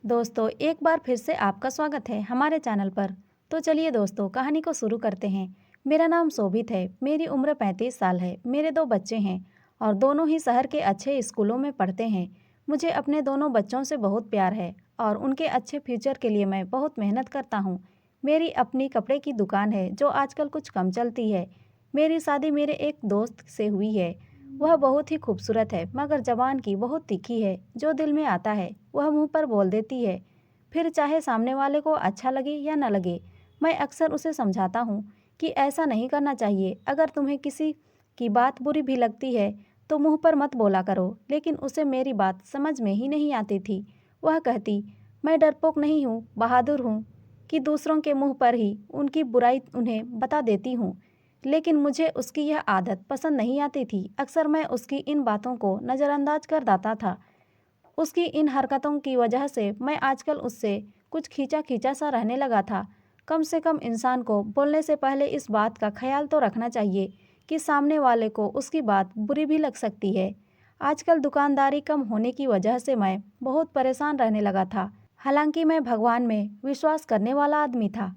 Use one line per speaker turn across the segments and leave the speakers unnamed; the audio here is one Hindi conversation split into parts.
दोस्तों एक बार फिर से आपका स्वागत है हमारे चैनल पर। तो चलिए दोस्तों कहानी को शुरू करते हैं। मेरा नाम शोभित है, मेरी उम्र 35 साल है, मेरे 2 बच्चे हैं और दोनों ही शहर के अच्छे स्कूलों में पढ़ते हैं। मुझे अपने दोनों बच्चों से बहुत प्यार है और उनके अच्छे फ्यूचर के लिए मैं बहुत मेहनत करता हूँ। मेरी अपनी कपड़े की दुकान है जो आजकल कुछ कम चलती है। मेरी शादी मेरे एक दोस्त से हुई है। वह बहुत ही खूबसूरत है मगर जबान की बहुत तीखी है। जो दिल में आता है वह मुंह पर बोल देती है, फिर चाहे सामने वाले को अच्छा लगे या न लगे। मैं अक्सर उसे समझाता हूँ कि ऐसा नहीं करना चाहिए। अगर तुम्हें किसी की बात बुरी भी लगती है तो मुंह पर मत बोला करो, लेकिन उसे मेरी बात समझ में ही नहीं आती थी। वह कहती, मैं डरपोक नहीं हूँ, बहादुर हूँ कि दूसरों के मुंह पर ही उनकी बुराई उन्हें बता देती हूँ। लेकिन मुझे उसकी यह आदत पसंद नहीं आती थी। अक्सर मैं उसकी इन बातों को नज़रअंदाज कर देता था। उसकी इन हरकतों की वजह से मैं आजकल उससे कुछ खींचा खींचा सा रहने लगा था। कम से कम इंसान को बोलने से पहले इस बात का ख्याल तो रखना चाहिए कि सामने वाले को उसकी बात बुरी भी लग सकती है। आजकल दुकानदारी कम होने की वजह से मैं बहुत परेशान रहने लगा था। हालांकि मैं भगवान में विश्वास करने वाला आदमी था।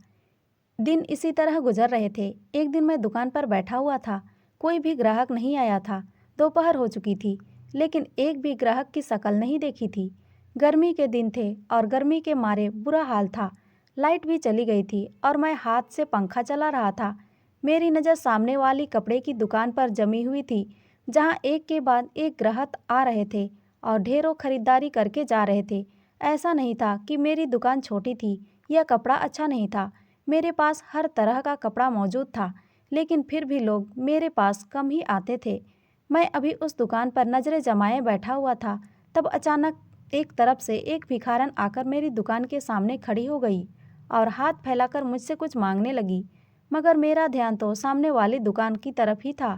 दिन इसी तरह गुजर रहे थे। एक दिन मैं दुकान पर बैठा हुआ था। कोई भी ग्राहक नहीं आया था। दोपहर हो चुकी थी, लेकिन एक भी ग्राहक की शक्ल नहीं देखी थी। गर्मी के दिन थे और गर्मी के मारे बुरा हाल था। लाइट भी चली गई थी और मैं हाथ से पंखा चला रहा था। मेरी नज़र सामने वाली कपड़े की दुकान पर जमी हुई थी, जहाँ एक के बाद एक ग्राहक आ रहे थे और ढेरों खरीदारी करके जा रहे थे। ऐसा नहीं था कि मेरी दुकान छोटी थी या कपड़ा अच्छा नहीं था। मेरे पास हर तरह का कपड़ा मौजूद था, लेकिन फिर भी लोग मेरे पास कम ही आते थे। मैं अभी उस दुकान पर नज़रें जमाए बैठा हुआ था, तब अचानक एक तरफ से एक भिखारन आकर मेरी दुकान के सामने खड़ी हो गई और हाथ फैलाकर मुझसे कुछ मांगने लगी। मगर मेरा ध्यान तो सामने वाली दुकान की तरफ ही था।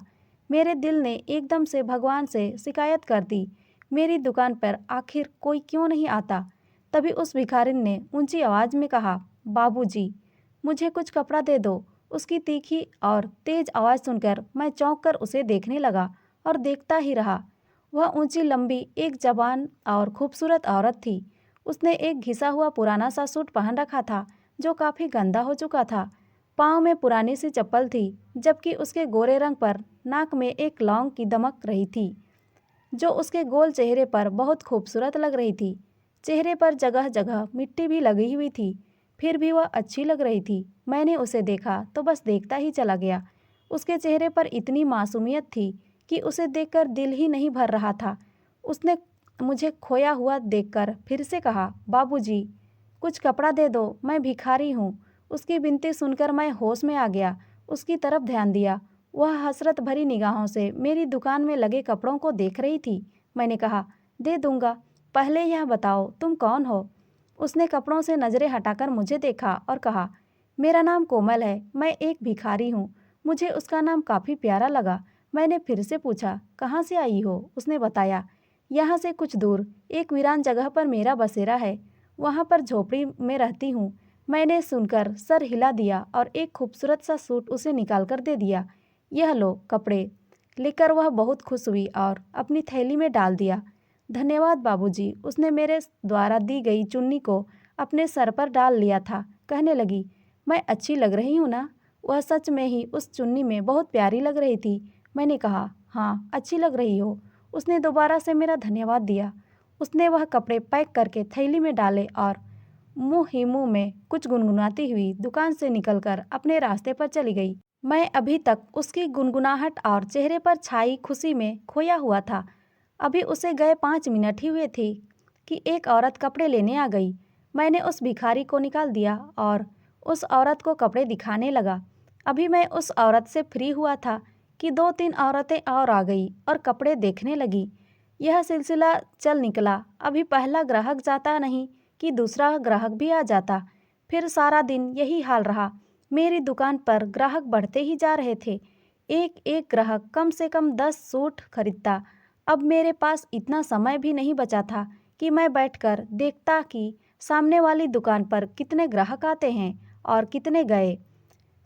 मेरे दिल ने एकदम से भगवान से शिकायत कर दी, मेरी दुकान पर आखिर कोई क्यों नहीं आता। तभी उस भिखारिन ने ऊंची आवाज़ में कहा, बाबूजी, मुझे कुछ कपड़ा दे दो। उसकी तीखी और तेज आवाज़ सुनकर मैं चौंक कर उसे देखने लगा और देखता ही रहा। वह ऊंची लंबी एक जवान और खूबसूरत औरत थी। उसने एक घिसा हुआ पुराना सा सूट पहन रखा था जो काफ़ी गंदा हो चुका था। पाँव में पुरानी सी चप्पल थी, जबकि उसके गोरे रंग पर नाक में एक लौंग की दमक रही थी जो उसके गोल चेहरे पर बहुत खूबसूरत लग रही थी। चेहरे पर जगह जगह मिट्टी भी लगी हुई थी, फिर भी वह अच्छी लग रही थी। मैंने उसे देखा तो बस देखता ही चला गया। उसके चेहरे पर इतनी मासूमियत थी कि उसे देखकर दिल ही नहीं भर रहा था। उसने मुझे खोया हुआ देखकर फिर से कहा, बाबूजी, कुछ कपड़ा दे दो, मैं भिखारी हूँ। उसकी विनती सुनकर मैं होश में आ गया। उसकी तरफ ध्यान दिया। वह हसरत भरी निगाहों से मेरी दुकान में लगे कपड़ों को देख रही थी। मैंने कहा, दे दूंगा, पहले यह बताओ तुम कौन हो। उसने कपड़ों से नज़रें हटाकर मुझे देखा और कहा, मेरा नाम कोमल है, मैं एक भिखारी हूँ। मुझे उसका नाम काफ़ी प्यारा लगा। मैंने फिर से पूछा, कहाँ से आई हो। उसने बताया, यहाँ से कुछ दूर एक वीरान जगह पर मेरा बसेरा है, वहाँ पर झोपड़ी में रहती हूँ। मैंने सुनकर सर हिला दिया और एक खूबसूरत सा सूट उसे निकाल कर दे दिया। यह लो कपड़े। लेकर वह बहुत खुश हुई और अपनी थैली में डाल दिया। धन्यवाद बाबूजी। उसने मेरे द्वारा दी गई चुन्नी को अपने सर पर डाल लिया था। कहने लगी, मैं अच्छी लग रही हूँ ना। वह सच में ही उस चुन्नी में बहुत प्यारी लग रही थी। मैंने कहा, हाँ अच्छी लग रही हो। उसने दोबारा से मेरा धन्यवाद दिया। उसने वह कपड़े पैक करके थैली में डाले और मुँह ही मुँह में कुछ गुनगुनाती हुई दुकान से निकलकर अपने रास्ते पर चली गई। मैं अभी तक उसकी गुनगुनाहट और चेहरे पर छाई खुशी में खोया हुआ था। अभी उसे गए 5 मिनट ही हुए थे कि एक औरत कपड़े लेने आ गई। मैंने उस भिखारी को निकाल दिया और उस औरत को कपड़े दिखाने लगा। अभी मैं उस औरत से फ्री हुआ था कि 2-3 औरतें और आ गई और कपड़े देखने लगी। यह सिलसिला चल निकला। अभी पहला ग्राहक जाता नहीं कि दूसरा ग्राहक भी आ जाता। फिर सारा दिन यही हाल रहा। मेरी दुकान पर ग्राहक बढ़ते ही जा रहे थे। एक एक ग्राहक कम से कम 10 सूट खरीदता। अब मेरे पास इतना समय भी नहीं बचा था कि मैं बैठकर देखता कि सामने वाली दुकान पर कितने ग्राहक आते हैं और कितने गए।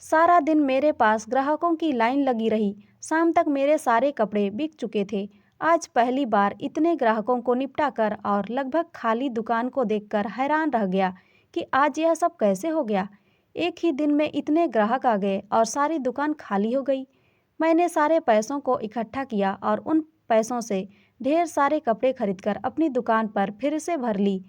सारा दिन मेरे पास ग्राहकों की लाइन लगी रही। शाम तक मेरे सारे कपड़े बिक चुके थे। आज पहली बार इतने ग्राहकों को निपटा कर और लगभग खाली दुकान को देखकर हैरान रह गया कि आज यह सब कैसे हो गया। एक ही दिन में इतने ग्राहक आ गए और सारी दुकान खाली हो गई। मैंने सारे पैसों को इकट्ठा किया और उन पैसों से ढेर सारे कपड़े खरीदकर अपनी दुकान पर फिर से भर ली।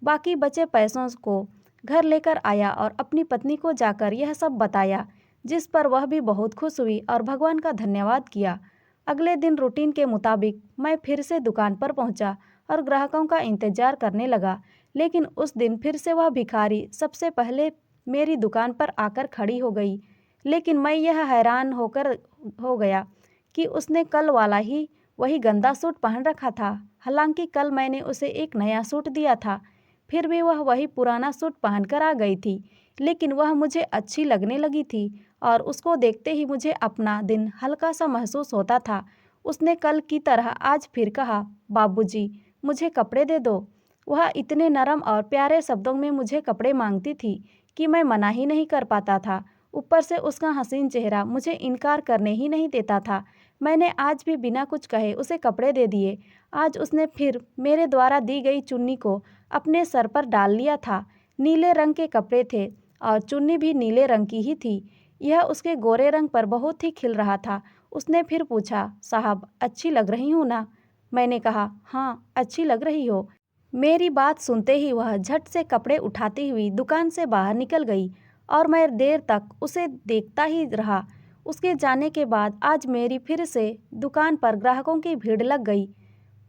बाकी बचे पैसों को घर लेकर आया और अपनी पत्नी को जाकर यह सब बताया, जिस पर वह भी बहुत खुश हुई और भगवान का धन्यवाद किया। अगले दिन रूटीन के मुताबिक मैं फिर से दुकान पर पहुंचा और ग्राहकों का इंतजार करने लगा, लेकिन उस दिन फिर से वह भिखारी सबसे पहले मेरी दुकान पर आकर खड़ी हो गई। लेकिन मैं यह हैरान हो गया कि उसने कल वाला ही वही गंदा सूट पहन रखा था। हालांकि कल मैंने उसे एक नया सूट दिया था, फिर भी वह वही पुराना सूट पहनकर आ गई थी। लेकिन वह मुझे अच्छी लगने लगी थी और उसको देखते ही मुझे अपना दिन हल्का सा महसूस होता था। उसने कल की तरह आज फिर कहा, बाबूजी, मुझे कपड़े दे दो। वह इतने नरम और प्यारे शब्दों में मुझे कपड़े मांगती थी कि मैं मना ही नहीं कर पाता था। ऊपर से उसका हसीन चेहरा मुझे इनकार करने ही नहीं देता था। मैंने आज भी बिना कुछ कहे उसे कपड़े दे दिए। आज उसने फिर मेरे द्वारा दी गई चुन्नी को अपने सर पर डाल लिया था। नीले रंग के कपड़े थे और चुन्नी भी नीले रंग की ही थी। यह उसके गोरे रंग पर बहुत ही खिल रहा था। उसने फिर पूछा, साहब, अच्छी लग रही हूँ ना? मैंने कहा, हाँ, अच्छी लग रही हो। मेरी बात सुनते ही वह झट से कपड़े उठाती हुई दुकान से बाहर निकल गई और मैं देर तक उसे देखता ही रहा। उसके जाने के बाद आज मेरी फिर से दुकान पर ग्राहकों की भीड़ लग गई।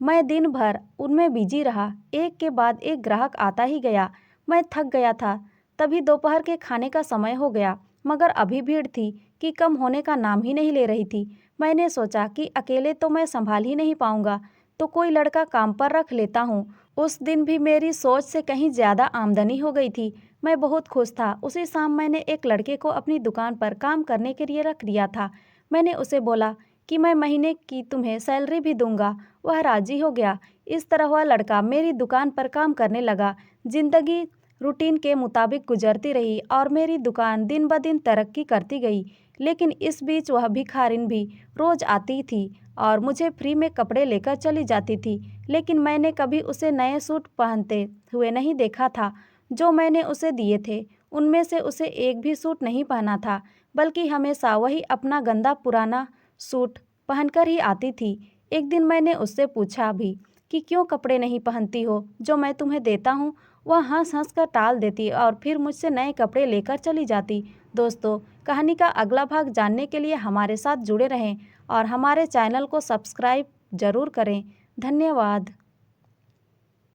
मैं दिन भर उनमें बिजी रहा। एक के बाद एक ग्राहक आता ही गया। मैं थक गया था। तभी दोपहर के खाने का समय हो गया, मगर अभी भीड़ थी कि कम होने का नाम ही नहीं ले रही थी। मैंने सोचा कि अकेले तो मैं संभाल ही नहीं पाऊंगा, तो कोई लड़का काम पर रख लेता हूँ। उस दिन भी मेरी सोच से कहीं ज़्यादा आमदनी हो गई थी। मैं बहुत खुश था। उसी शाम मैंने एक लड़के को अपनी दुकान पर काम करने के लिए रख दिया था। मैंने उसे बोला कि मैं महीने की तुम्हें सैलरी भी दूंगा। वह राजी हो गया। इस तरह वह लड़का मेरी दुकान पर काम करने लगा। जिंदगी रूटीन के मुताबिक गुजरती रही और मेरी दुकान दिन ब दिन तरक्की करती गई। लेकिन इस बीच वह भिखारिन भी रोज़ आती थी और मुझे फ्री में कपड़े लेकर चली जाती थी। लेकिन मैंने कभी उसे नए सूट पहनते हुए नहीं देखा था। जो मैंने उसे दिए थे उनमें से उसे एक भी सूट नहीं पहना था, बल्कि हमेशा वही अपना गंदा पुराना सूट पहनकर ही आती थी। एक दिन मैंने उससे पूछा भी कि क्यों कपड़े नहीं पहनती हो जो मैं तुम्हें देता हूँ। वह हंस हंस कर टाल देती और फिर मुझसे नए कपड़े लेकर चली जाती। दोस्तों, कहानी का अगला भाग जानने के लिए हमारे साथ जुड़े रहें और हमारे चैनल को सब्सक्राइब जरूर करें। धन्यवाद।